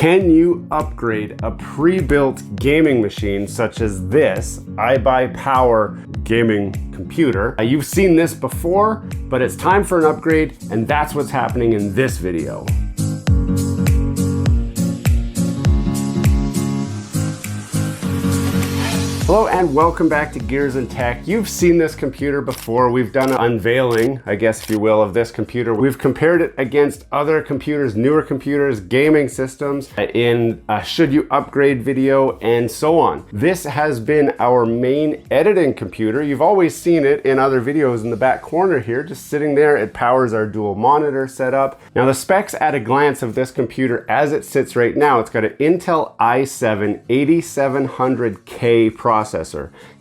Can you upgrade a pre-built gaming machine such as this iBuyPower gaming computer? You've seen this before, but it's time for an upgrade, and that's what's happening in this video. Hello and welcome back to Gears and Tech. You've seen this computer before. We've done an unveiling, I guess if you will, of this computer. We've compared it against other computers, newer computers, gaming systems in a should you upgrade video and so on. This has been our main editing computer. You've always seen it in other videos in the back corner here, just sitting there. It powers our dual monitor setup. Now the specs at a glance of this computer as it sits right now, it's got an Intel i7 8700K processor.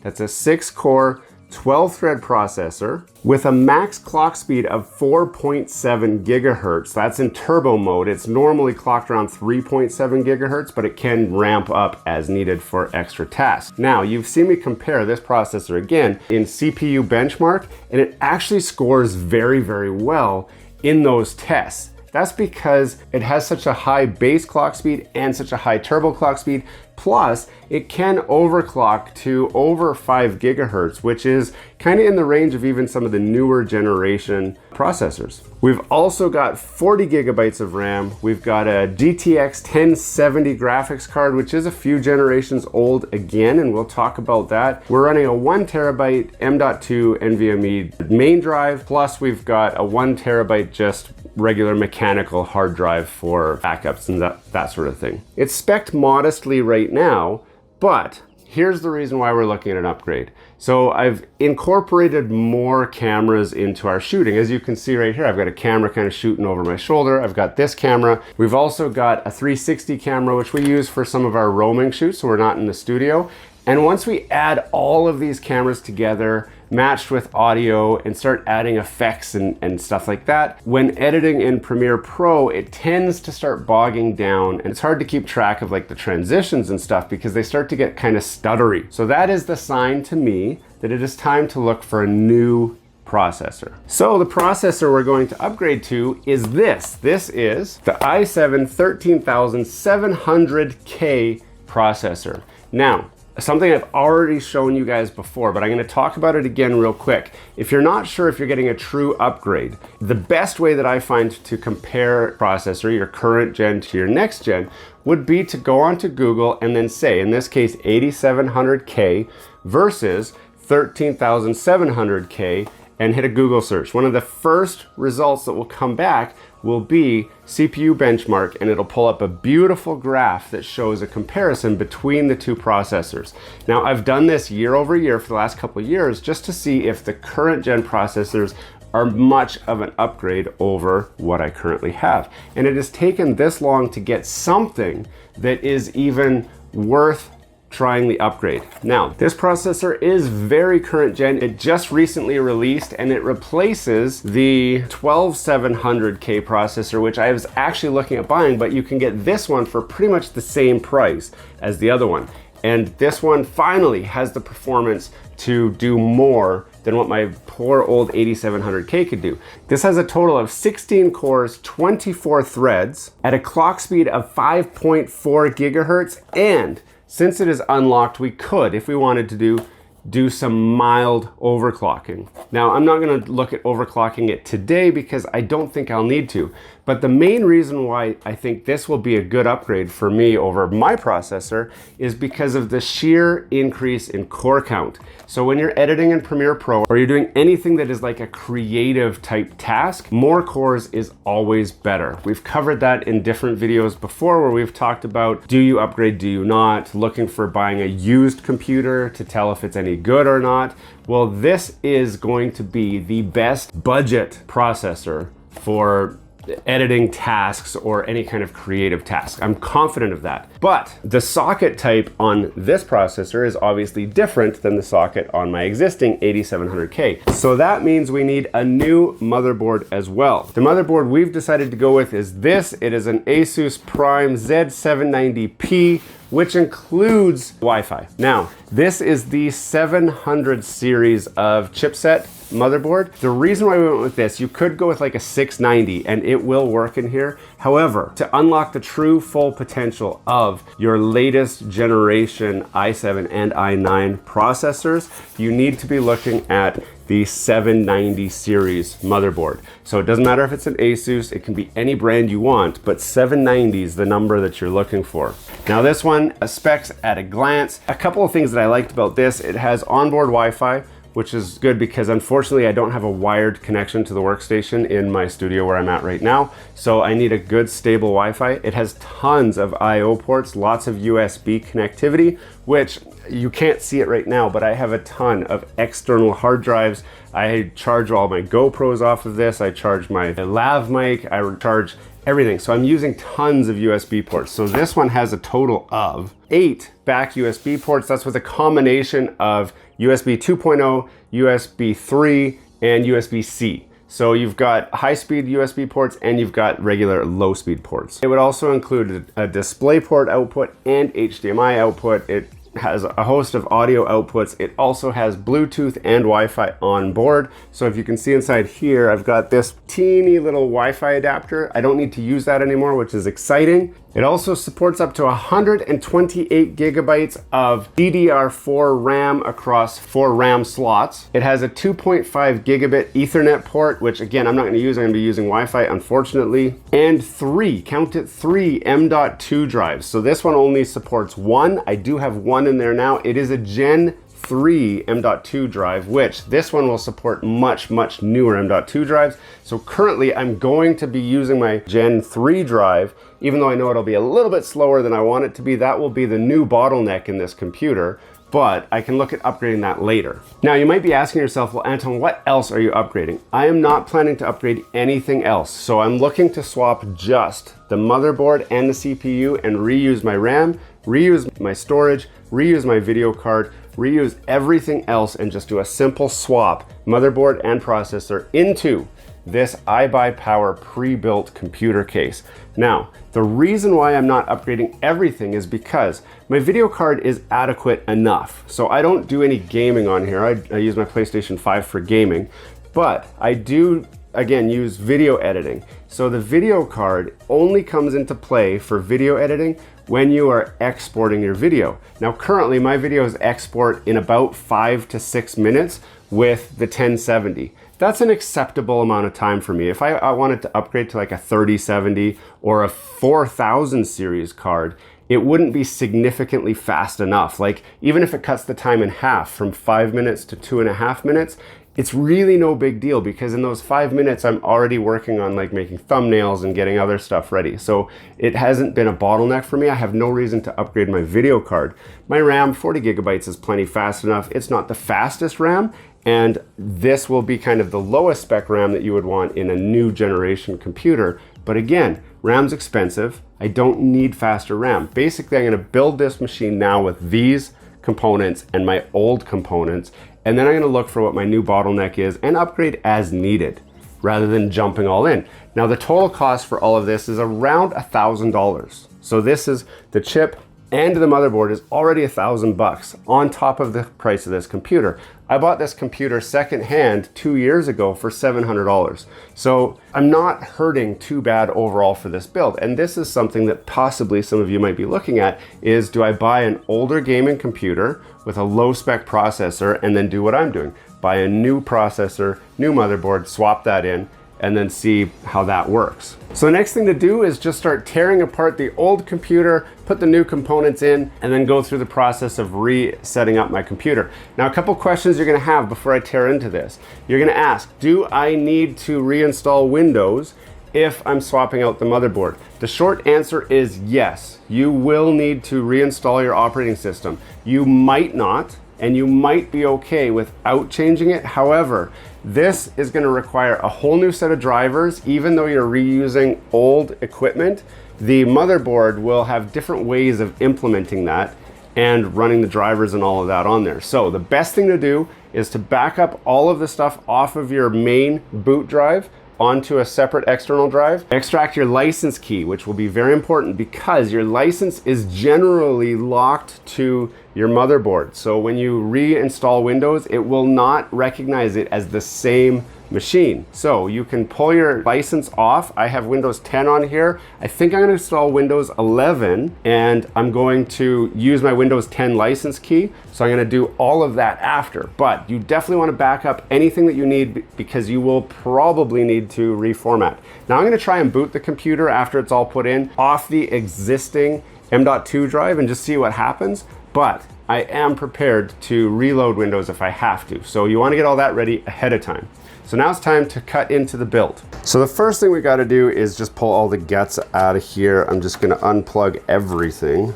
That's a 6-core, 12-thread processor with a max clock speed of 4.7 gigahertz. That's in turbo mode. It's normally clocked around 3.7 gigahertz, but it can ramp up as needed for extra tasks. Now, you've seen me compare this processor again in CPU benchmark, and it actually scores very, very well in those tests. That's because it has such a high base clock speed and such a high turbo clock speed. Plus, it can overclock to over 5 gigahertz, which is kind of in the range of even some of the newer generation processors. We've also got 40 gigabytes of RAM. We've got a GTX 1070 graphics card, which is a few generations old again, and we'll talk about that. We're running a 1 terabyte M.2 NVMe main drive, plus we've got a 1 terabyte just regular mechanical hard drive for backups and that sort of thing. It's spec'd modestly right now, but here's the reason why we're looking at an upgrade. So I've incorporated more cameras into our shooting. As you can see right here, I've got a camera kind of shooting over my shoulder. I've got this camera. We've also got a 360 camera, which we use for some of our roaming shoots, so we're not in the studio. And once we add all of these cameras together, matched with audio, and start adding effects and stuff like that, when editing in Premiere Pro, it tends to start bogging down, and it's hard to keep track of like the transitions and stuff because they start to get kind of stuttery. So that is the sign to me that it is time to look for a new processor. So the processor we're going to upgrade to is this. This is the i7 13700K processor. Now, something I've already shown you guys before, but I'm going to talk about it again real quick. If you're not sure if you're getting a true upgrade, the best way that I find to compare processor, your current gen to your next gen, would be to go onto Google and then say, in this case, 8700K versus 13700K, and hit a Google search. One of the first results that will come back will be CPU benchmark, and it'll pull up a beautiful graph that shows a comparison between the two processors. Now, I've done this year over year for the last couple of years just to see if the current gen processors are much of an upgrade over what I currently have. And it has taken this long to get something that is even worth trying the upgrade. Now, this processor is very current gen. It just recently released, and it replaces the 12700K processor, which I was actually looking at buying, but you can get this one for pretty much the same price as the other one. And this one finally has the performance to do more than what my poor old 8700K could do. This has a total of 16 cores, 24 threads at a clock speed of 5.4 gigahertz, and since it is unlocked, we could, if we wanted to do some mild overclocking. Now, I'm not gonna look at overclocking it today because I don't think I'll need to, but the main reason why I think this will be a good upgrade for me over my processor is because of the sheer increase in core count. So when you're editing in Premiere Pro or you're doing anything that is like a creative type task, more cores is always better. We've covered that in different videos before where we've talked about, do you upgrade, do you not, looking for buying a used computer to tell if it's any good or not. Well, this is going to be the best budget processor for editing tasks or any kind of creative task. I'm confident of that. But the socket type on this processor is obviously different than the socket on my existing 8700K. So that means we need a new motherboard as well. The motherboard we've decided to go with is this. It is an Asus Prime Z790P, which includes Wi-Fi. Now, this is the 700 series of chipset. motherboard. The reason why we went with this, you could go with like a 690 and it will work in here. However, to unlock the true full potential of your latest generation i7 and i9 processors, you need to be looking at the 790 series motherboard. So it doesn't matter if it's an Asus, it can be any brand you want, but 790 is the number that you're looking for. Now this one, specs at a glance. A couple of things that I liked about this, it has onboard Wi-Fi, which is good because unfortunately I don't have a wired connection to the workstation in my studio where I'm at right now. So I need a good stable Wi-Fi. It has tons of I/O ports, lots of USB connectivity, which you can't see it right now, but I have a ton of external hard drives. I charge all my GoPros off of this. I charge my lav mic, I charge everything. So I'm using tons of USB ports. So this one has a total of 8 back USB ports. That's with a combination of USB 2.0, USB 3, and USB-C. So you've got high-speed USB ports and you've got regular low-speed ports. It would also include a DisplayPort output and HDMI output. It has a host of audio outputs. It also has Bluetooth and Wi-Fi on board. So if you can see inside here, I've got this teeny little Wi-Fi adapter. I don't need to use that anymore, which is exciting. It also supports up to 128 gigabytes of DDR4 RAM across 4 RAM slots. It has a 2.5 gigabit Ethernet port, which again, I'm not going to use. I'm going to be using Wi-Fi, unfortunately. And 3, count it, 3 M.2 drives. So this one only supports 1. I do have 1 in there now. It is a Gen 3 M.2 drive, which this one will support much newer M.2 drives. So currently I'm going to be using my Gen 3 drive, even though I know it'll be a little bit slower than I want it to be. That will be the new bottleneck in this computer, but I can look at upgrading that later. Now you might be asking yourself, well, Anton, what else are you upgrading? I am not planning to upgrade anything else. So I'm looking to swap just the motherboard and the CPU and reuse my RAM, reuse my storage, reuse my video card, reuse everything else and just do a simple swap, motherboard and processor, into this iBuyPower pre-built computer case. Now, the reason why I'm not upgrading everything is because my video card is adequate enough. So I don't do any gaming on here. I use my PlayStation 5 for gaming, but I do, again, use video editing. So the video card only comes into play for video editing when you are exporting your video. Now currently my videos export in about 5 to 6 minutes with the 1070. That's an acceptable amount of time for me. If I wanted to upgrade to like a 3070 or a 4000 series card, it wouldn't be significantly fast enough. Like even if it cuts the time in half from 5 minutes to 2.5 minutes, it's really no big deal because in those 5 minutes, I'm already working on like making thumbnails and getting other stuff ready. So it hasn't been a bottleneck for me. I have no reason to upgrade my video card. My RAM, 40 gigabytes is plenty fast enough. It's not the fastest RAM, and this will be kind of the lowest spec RAM that you would want in a new generation computer. But again, RAM's expensive. I don't need faster RAM. Basically, I'm gonna build this machine now with these components and my old components, and then I'm gonna look for what my new bottleneck is and upgrade as needed rather than jumping all in. Now the total cost for all of this is around $1,000. So this is the chip and the motherboard is already $1,000 on top of the price of this computer. I bought this computer secondhand 2 years ago for $700. So I'm not hurting too bad overall for this build. And this is something that possibly some of you might be looking at is, do I buy an older gaming computer with a low spec processor and then do what I'm doing? Buy a new processor, new motherboard, swap that in, and then see how that works. So the next thing to do is just start tearing apart the old computer, put the new components in, and then go through the process of resetting up my computer. Now, a couple questions you're gonna have before I tear into this. You're gonna ask, do I need to reinstall Windows if I'm swapping out the motherboard? The short answer is yes. You will need to reinstall your operating system. You might not, and you might be okay without changing it. However, this is going to require a whole new set of drivers. Even though you're reusing old equipment, the motherboard will have different ways of implementing that and running the drivers and all of that on there. So the best thing to do is to back up all of the stuff off of your main boot drive onto a separate external drive. Extract your license key, which will be very important because your license is generally locked to your motherboard. So when you reinstall Windows, it will not recognize it as the same machine. So you can pull your license off. I have Windows 10 on here. I think I'm going to install Windows 11, and I'm going to use my Windows 10 license key. So I'm going to do all of that after. But you definitely want to back up anything that you need, because you will probably need to reformat. Now I'm going to try and boot the computer after it's all put in off the existing M.2 drive and just see what happens. But I am prepared to reload Windows if I have to. So you want to get all that ready ahead of time. So now it's time to cut into the build. So the first thing we got to do is just pull all the guts out of here. I'm just going to unplug everything.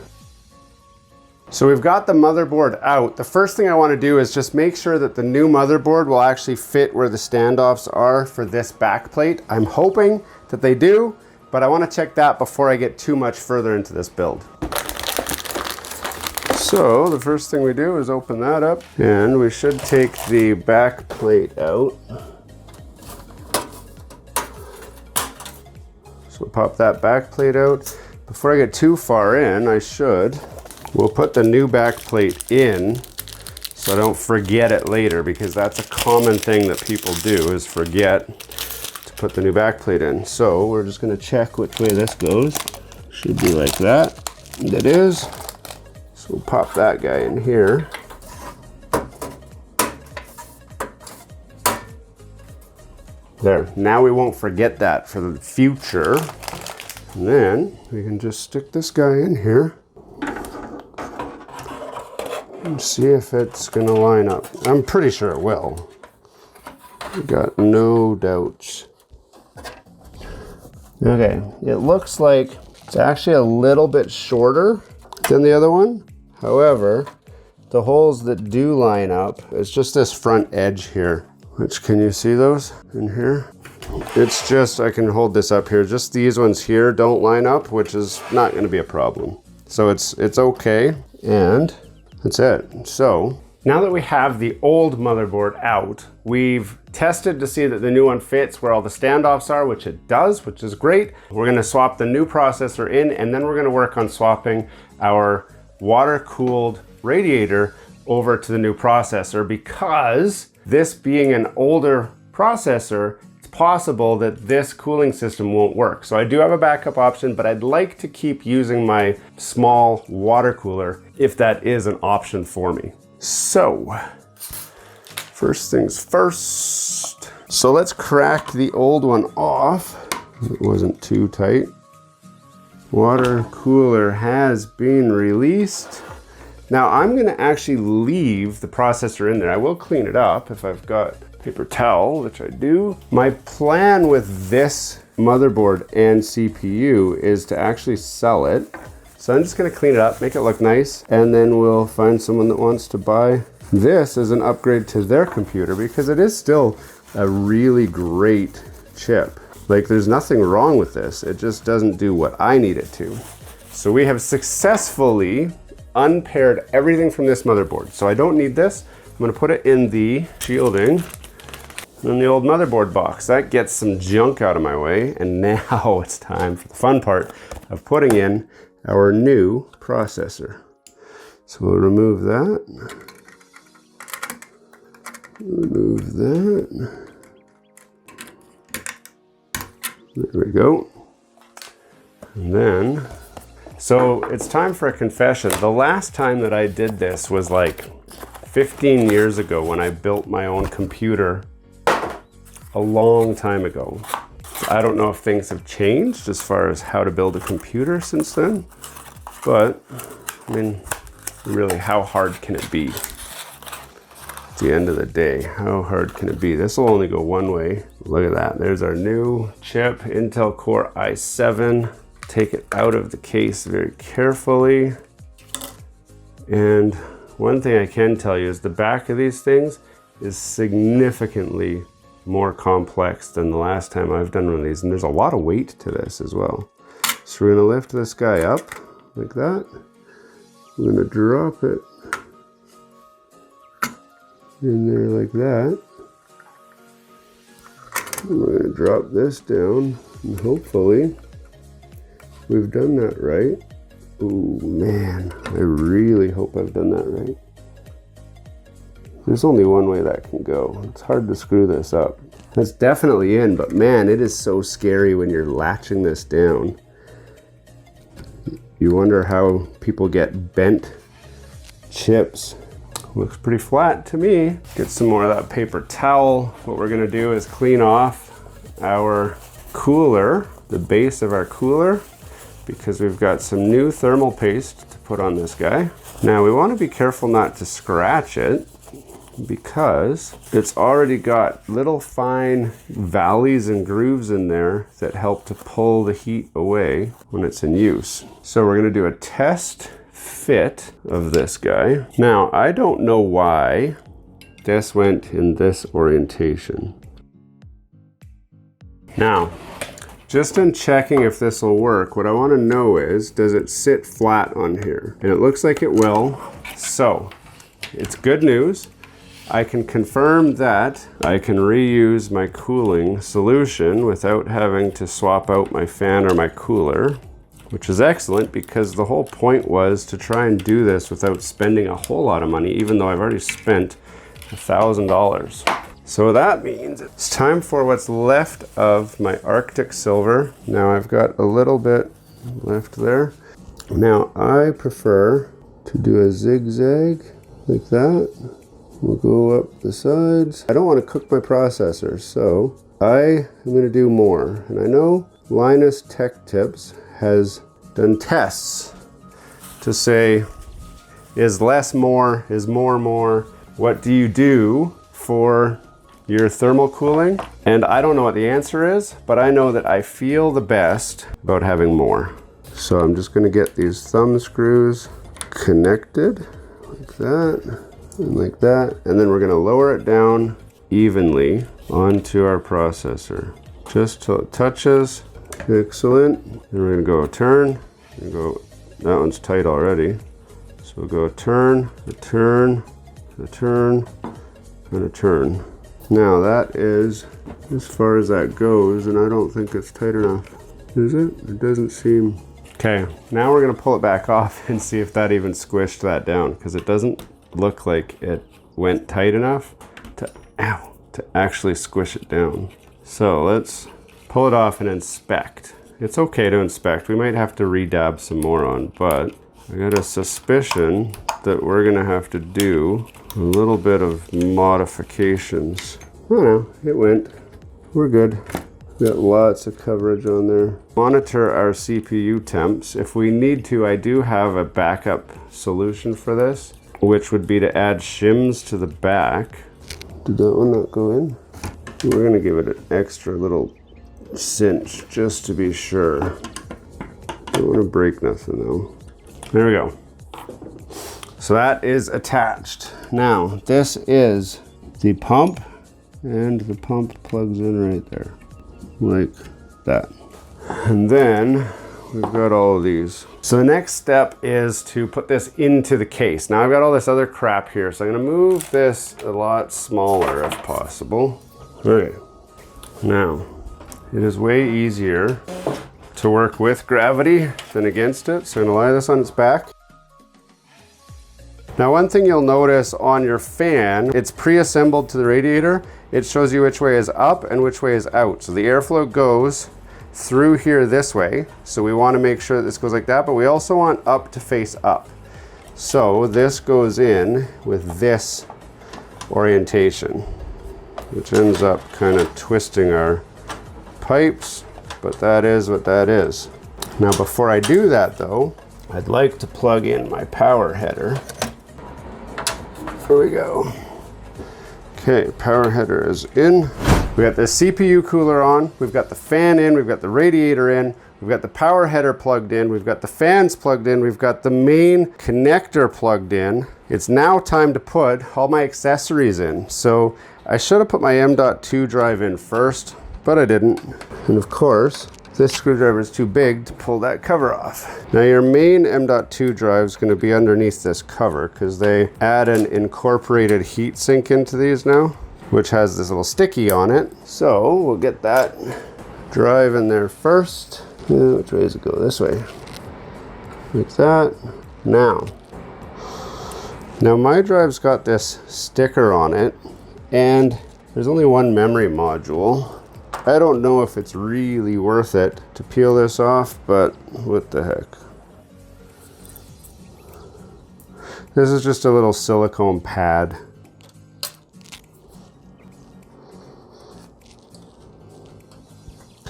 So we've got the motherboard out. The first thing I want to do is just make sure that the new motherboard will actually fit where the standoffs are for this back plate. I'm hoping that they do, but I want to check that before I get too much further into this build. So the first thing we do is open that up, and we should take the back plate out. So pop that back plate out. Before I get too far in, we'll put the new back plate in so I don't forget it later, because that's a common thing that people do, is forget to put the new back plate in. So we're just going to check which way this goes. Should be like that. And it is. So we'll pop that guy in here. There, now we won't forget that for the future. And then we can just stick this guy in here and see if it's gonna line up. I'm pretty sure it will. Got no doubts. Okay, it looks like it's actually a little bit shorter than the other one. However, the holes that do line up, it's just this front edge here. Which, can you see those in here? It's just, I can hold this up here. Just these ones here don't line up, which is not going to be a problem. So it's okay, and that's it. So now that we have the old motherboard out, we've tested to see that the new one fits where all the standoffs are, which it does, which is great. We're going to swap the new processor in, and then we're going to work on swapping our water-cooled radiator over to the new processor, because this being an older processor, it's possible that this cooling system won't work. So I do have a backup option, but I'd like to keep using my small water cooler if that is an option for me. So, first things first. So let's crack the old one off. It wasn't too tight. Water cooler has been released. Now I'm going to actually leave the processor in there. I will clean it up if I've got paper towel, which I do. My plan with this motherboard and CPU is to actually sell it. So I'm just going to clean it up, make it look nice, and then we'll find someone that wants to buy this as an upgrade to their computer, because it is still a really great chip. Like, there's nothing wrong with this. It just doesn't do what I need it to. So we have successfully unpaired everything from this motherboard. So I don't need this. I'm going to put it in the shielding in the old motherboard box. That gets some junk out of my way. And now it's time for the fun part of putting in our new processor. So we'll remove that. Remove that. There we go. And then, so it's time for a confession. The last time that I did this was like 15 years ago, when I built my own computer a long time ago. So I don't know if things have changed as far as how to build a computer since then, but I mean, really, how hard can it be? At the end of the day, how hard can it be? This will only go one way. Look at that. There's our new chip, Intel Core i7. Take it out of the case very carefully. And one thing I can tell you is the back of these things is significantly more complex than the last time I've done one of these. And there's a lot of weight to this as well. So we're gonna lift this guy up like that. We're gonna drop it in there like that. And we're gonna drop this down, and hopefully we've done that right. Oh man, I really hope I've done that right. There's only one way that can go. It's hard to screw this up. It's definitely in, but man, it is so scary when you're latching this down. You wonder how people get bent chips. Looks pretty flat to me. Get some more of that paper towel. What we're gonna do is clean off our cooler, the base of our cooler, because we've got some new thermal paste to put on this guy. Now we wanna be careful not to scratch it, because it's already got little fine valleys and grooves in there that help to pull the heat away when it's in use. So we're gonna do a test fit of this guy. Now, I don't know why this went in this orientation. Now, just in checking if this will work, what I want to know is, does it sit flat on here? And it looks like it will. So, it's good news. I can confirm that I can reuse my cooling solution without having to swap out my fan or my cooler, which is excellent because the whole point was to try and do this without spending a whole lot of money, even though I've already spent $1,000. So that means it's time for what's left of my Arctic silver. Now I've got a little bit left there. Now I prefer to do a zigzag like that. We'll go up the sides. I don't want to cook my processor, so I am going to do more. And I know Linus Tech Tips has done tests to say, is less more, is more more? What do you do for your thermal cooling? And I don't know what the answer is, but I know that I feel the best about having more. So I'm just going to get these thumb screws connected like that and like that, and then we're going to lower it down evenly onto our processor just till it touches. Excellent. Then we're going to go a turn and go, that one's tight already, so we'll go a turn, a turn, a turn, and a turn. Now that is as far as that goes, and I don't think it's tight enough, is it? It doesn't seem. Okay, now we're going to pull it back off and see if that even squished that down, because it doesn't look like it went tight enough to actually squish it down. So let's pull it off and inspect. It's okay to inspect. We might have to redab some more on, but I got a suspicion that we're gonna have to do a little bit of modifications. Oh no, it went. We're good. Got lots of coverage on there. Monitor our CPU temps. If we need to, I do have a backup solution for this, which would be to add shims to the back. Did that one not go in? We're gonna give it an extra little cinch just to be sure. Don't want to break nothing though. There we go. So that is attached. Now this is the pump, and the pump plugs in right there like that. And then we've got all of these. So the next step is to put this into the case. Now I've got all this other crap here, so I'm gonna move this a lot smaller if possible. Okay, now it is way easier to work with gravity than against it. So I'm gonna lie this on its back. Now one thing you'll notice on your fan, it's pre-assembled to the radiator. It shows you which way is up and which way is out. So the airflow goes through here this way. So we want to make sure that this goes like that, but we also want up to face up. So this goes in with this orientation, which ends up kind of twisting our pipes, but that is what that is. Now before I do that though, I'd like to plug in my power header. Here we go. Okay, power header is in. We got the CPU cooler on, we've got the fan in, we've got the radiator in, we've got the power header plugged in, we've got the fans plugged in, we've got the main connector plugged in. It's now time to put all my accessories in. So I should have put my M.2 drive in first, but I didn't. And of course, this screwdriver is too big to pull that cover off. Now your main M.2 drive is going to be underneath this cover because they add an incorporated heat sink into these now, which has this little sticky on it. So we'll get that drive in there first. Which way does it go? This way. like that. Now my drive's got this sticker on it, and there's only one memory module. I don't know if it's really worth it to peel this off, but what the heck. This is just a little silicone pad.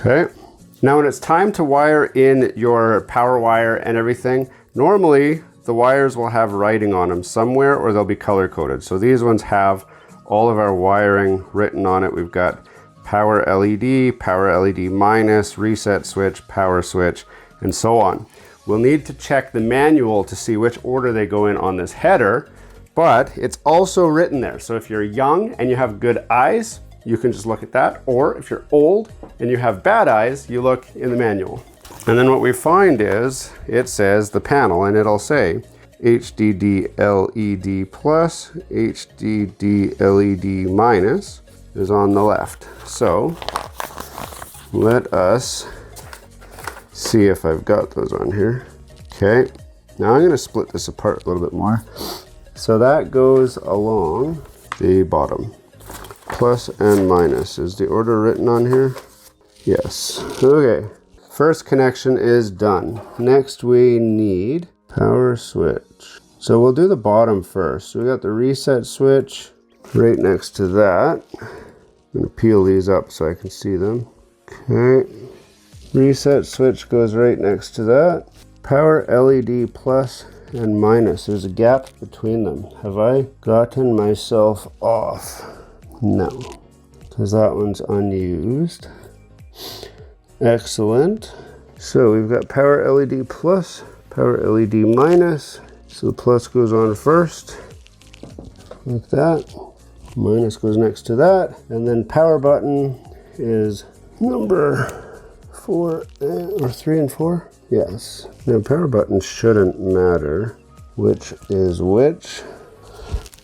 Okay, now when it's time to wire in your power wire and everything, normally the wires will have writing on them somewhere, or they'll be color coded. So these ones have all of our wiring written on it. We've got power LED minus, reset switch, power switch, and so on. We'll need to check the manual to see which order they go in on this header, but it's also written there. So if you're young and you have good eyes, you can just look at that. Or if you're old and you have bad eyes, you look in the manual. And then what we find is, it says the panel, and it'll say HDD LED plus, HDD LED minus is on the left. So let us see if I've got those on here. Okay, now I'm going to split this apart a little bit more. So that goes along the bottom. Plus and minus. Is the order written on here? Yes. Okay. First connection is done. Next we need power switch. So we'll do the bottom first. So we got the reset switch right next to that. I'm going to peel these up so I can see them. Okay. Reset switch goes right next to that. Power LED plus and minus. There's a gap between them. Have I gotten myself off? No, because that one's unused. Excellent. So we've got power LED plus, power LED minus. So the plus goes on first, like that. Minus goes next to that. And then power button is number 4 or 3 and 4. Yes. Now power button shouldn't matter which is which.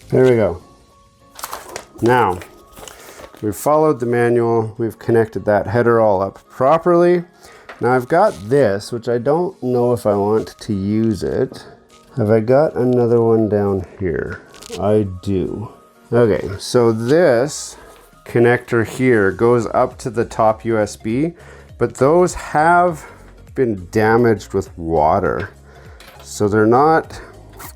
There we go. Now, we've followed the manual, we've connected that header all up properly. Now I've got this, which I don't know if I want to use it. Have I got another one down here? I do. Okay, so this connector here goes up to the top USB, but those have been damaged with water. So they're not,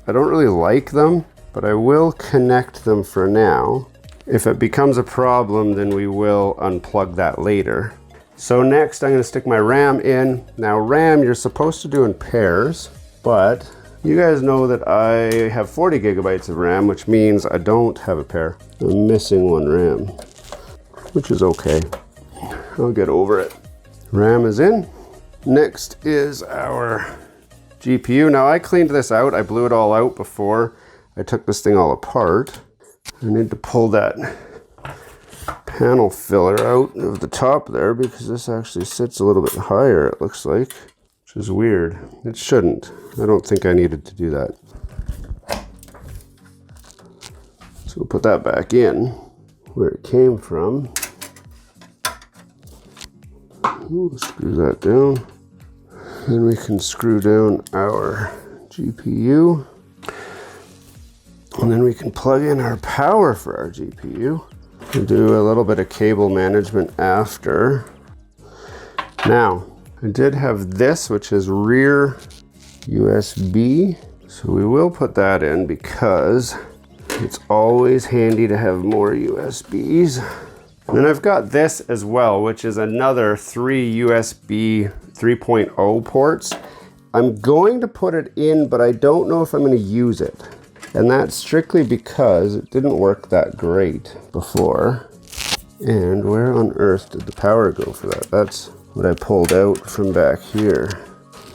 I don't really like them, but I will connect them for now. If it becomes a problem, then we will unplug that later. So next I'm going to stick my RAM in. Now RAM you're supposed to do in pairs, but you guys know that I have 40 gigabytes of RAM, which means I don't have a pair. I'm missing one RAM, which is okay. I'll get over it. RAM is in. Next is our GPU. Now I cleaned this out. I blew it all out before I took this thing all apart. I need to pull that panel filler out of the top there because this actually sits a little bit higher, it looks like, which is weird. It shouldn't. I don't think I needed to do that. So we'll put that back in where it came from. We'll screw that down. Then we can screw down our GPU. And then we can plug in our power for our GPU. We'll do a little bit of cable management after. Now, I did have this, which is rear USB. So we will put that in because it's always handy to have more USBs. And then I've got this as well, which is another 3 USB 3.0 ports. I'm going to put it in, but I don't know if I'm going to use it. And that's strictly because it didn't work that great before. And where on earth did the power go for that? That's what I pulled out from back here.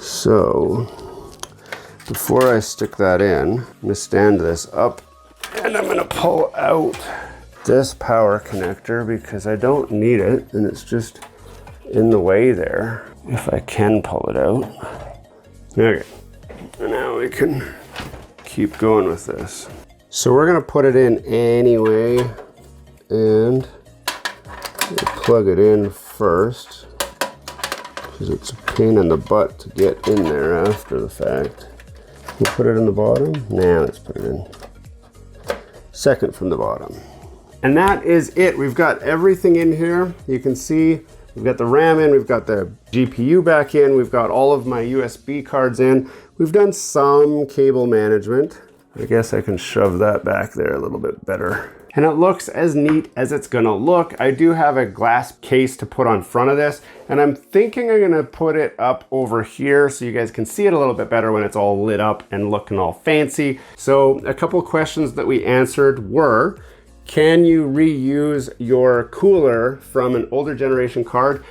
So before I stick that in, I'm going to stand this up and I'm going to pull out this power connector because I don't need it and it's just in the way there if I can pull it out. Okay, and now we can keep going with this. So we're gonna put it in anyway and we'll plug it in first because it's a pain in the butt to get in there after the fact. We'll put it in the bottom. Now let's put it in second from the bottom. And that is it. We've got everything in here. You can see we've got the RAM in, we've got the GPU back in, we've got all of my USB cards in. We've done some cable management. I guess I can shove that back there a little bit better. And it looks as neat as it's gonna look. I do have a glass case to put on front of this, and I'm thinking I'm gonna put it up over here so you guys can see it a little bit better when it's all lit up and looking all fancy. So a couple questions that we answered were, can you reuse your cooler from an older generation card?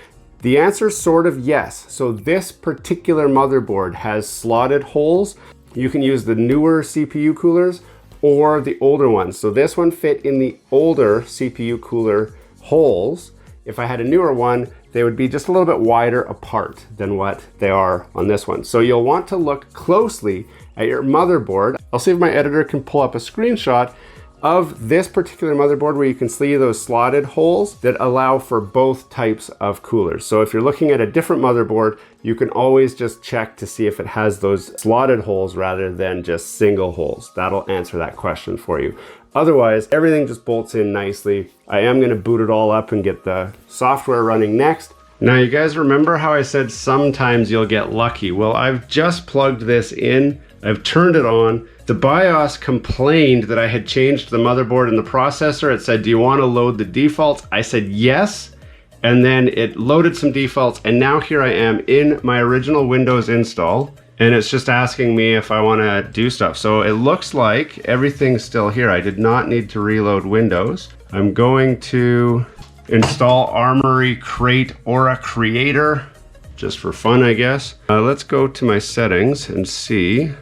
The answer is sort of yes. So this particular motherboard has slotted holes. You can use the newer CPU coolers or the older ones. So this one fit in the older CPU cooler holes. If I had a newer one, they would be just a little bit wider apart than what they are on this one. So you'll want to look closely at your motherboard. I'll see if my editor can pull up a screenshot of this particular motherboard where you can see those slotted holes that allow for both types of coolers. So if you're looking at a different motherboard, you can always just check to see if it has those slotted holes rather than just single holes. That'll answer that question for you. Otherwise, everything just bolts in nicely. I am gonna boot it all up and get the software running next. Now you guys remember how I said sometimes you'll get lucky? Well, I've just plugged this in, I've turned it on. The BIOS complained that I had changed the motherboard and the processor. It said, do you want to load the defaults? I said yes, and then it loaded some defaults, and now here I am in my original Windows install, and it's just asking me if I want to do stuff. So it looks like everything's still here. I did not need to reload Windows. I'm going to install Armory Crate Aura Creator, just for fun, I guess. Let's go to my settings and see.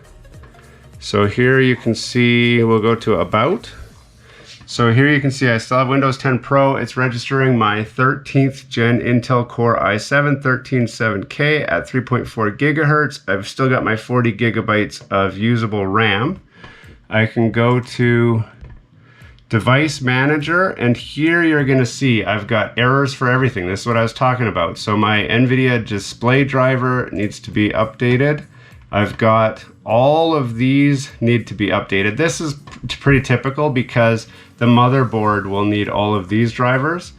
So here you can see, we'll go to About. So here you can see I still have Windows 10 Pro. It's registering my 13th gen Intel Core i7 137K at 3.4 gigahertz. I've still got my 40 gigabytes of usable RAM. I can go to Device Manager, and here you're gonna see I've got errors for everything. This is what I was talking about. So my NVIDIA display driver needs to be updated. I've got all of these need to be updated. This is pretty typical because the motherboard will need all of these drivers,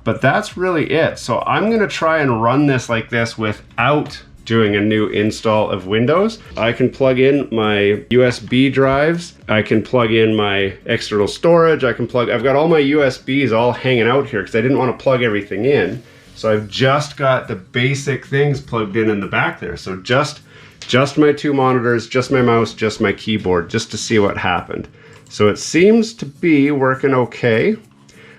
but that's really it. So I'm gonna try and run this like this without doing a new install of Windows. I can plug in my USB drives. I can plug in my external storage. I've got all my USBs all hanging out here because I didn't want to plug everything in. So I've just got the basic things plugged in the back there. So just my two monitors, just my mouse, just my keyboard, just to see what happened. So it seems to be working okay.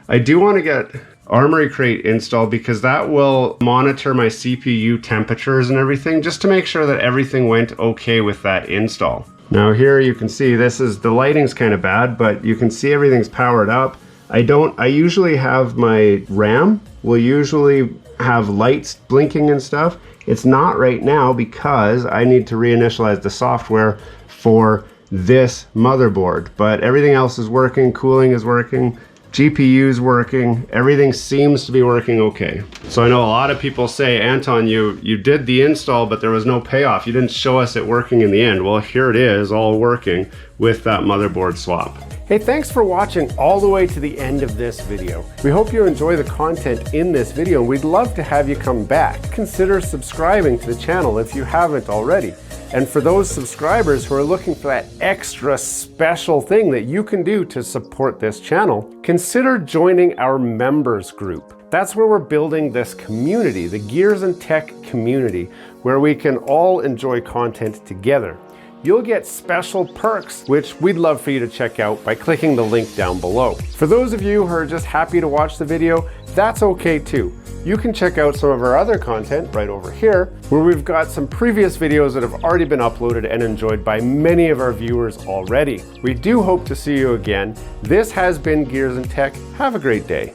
I do want to get Armory Crate installed because that will monitor my CPU temperatures and everything, just to make sure that everything went okay with that install. Now here you can see the lighting's kind of bad, but you can see everything's powered up. I usually have my RAM will usually have lights blinking and stuff. It's not right now because I need to reinitialize the software for this motherboard, but everything else is working, cooling is working, GPU is working, everything seems to be working okay. So I know a lot of people say, Anton, you did the install, but there was no payoff. You didn't show us it working in the end. Well, here it is, all working with that motherboard swap. Hey, thanks for watching all the way to the end of this video. We hope you enjoy the content in this video, and we'd love to have you come back. Consider subscribing to the channel if you haven't already. And for those subscribers who are looking for that extra special thing that you can do to support this channel, consider joining our members group. That's where we're building this community, the Gears and Tech community, where we can all enjoy content together. You'll get special perks, which we'd love for you to check out by clicking the link down below. For those of you who are just happy to watch the video, that's okay too. You can check out some of our other content right over here, where we've got some previous videos that have already been uploaded and enjoyed by many of our viewers already. We do hope to see you again. This has been Gears and Tech. Have a great day.